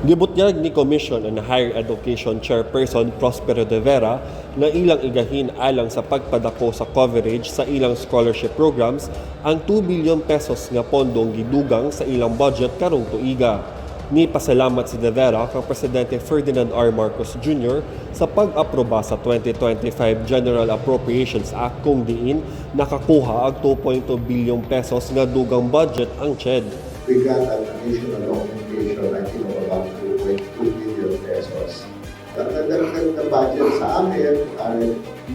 Gibutyag ni Commission on Higher Education Chairperson Prospero De Vera na ilang igahin alang sa pagpadako sa coverage sa ilang scholarship programs ang 2 billion pesos nga pondong gidugang sa ilang budget karong tuiga. Ni pasalamat si De Vera kang Presidente Ferdinand R. Marcos Jr. sa pag-aproba sa 2025 General Appropriations Act kung diin nakakuha ang 2.2 billion pesos nga dugang budget ang CHED. We got an additional augmentation, I think, of about 2.2 billion pesos. The budget sa amin are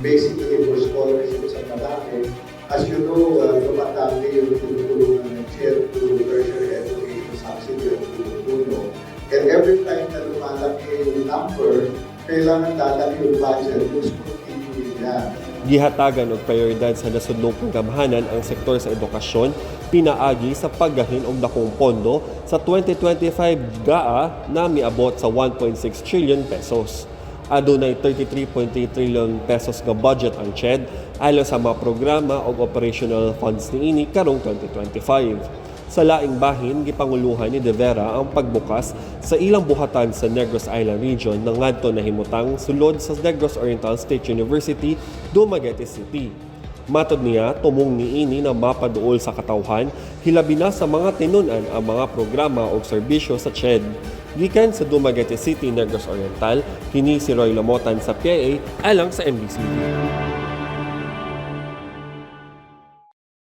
basically for scholarships at madami. As you know, tumatami yung tinutulungan ng CHED to tertiary education subsidy at pondo. And every time na lumalaki yung number, kailangan lalaki yung budget, yung continuing yan. Gihatagan og prioridad sa nasudnong panggamhanan ang sektor sa edukasyon, pinaagi sa paggahin og dakong pondo sa 2025 GAA na miabot sa 1.6 trillion pesos. Adunay 33.3 trillion pesos nga budget ang CHED alang sa mga programa og operational funds niini karong 2025. Sa laing bahin, gipanguluhan ni De Vera ang pagbukas sa ilang buhatan sa Negros Island Region na ngadto nahimutang sulod sa Negros Oriental State University, Dumaguete City. Matod niya, tumong niini na mapaduol sa katawhan, hilabi na sa mga tinunan ang mga programa o serbisyo sa CHED. Gikan sa Dumaguete City, Negros Oriental, kini si Roy Lamotan sa PIA alang sa MBC.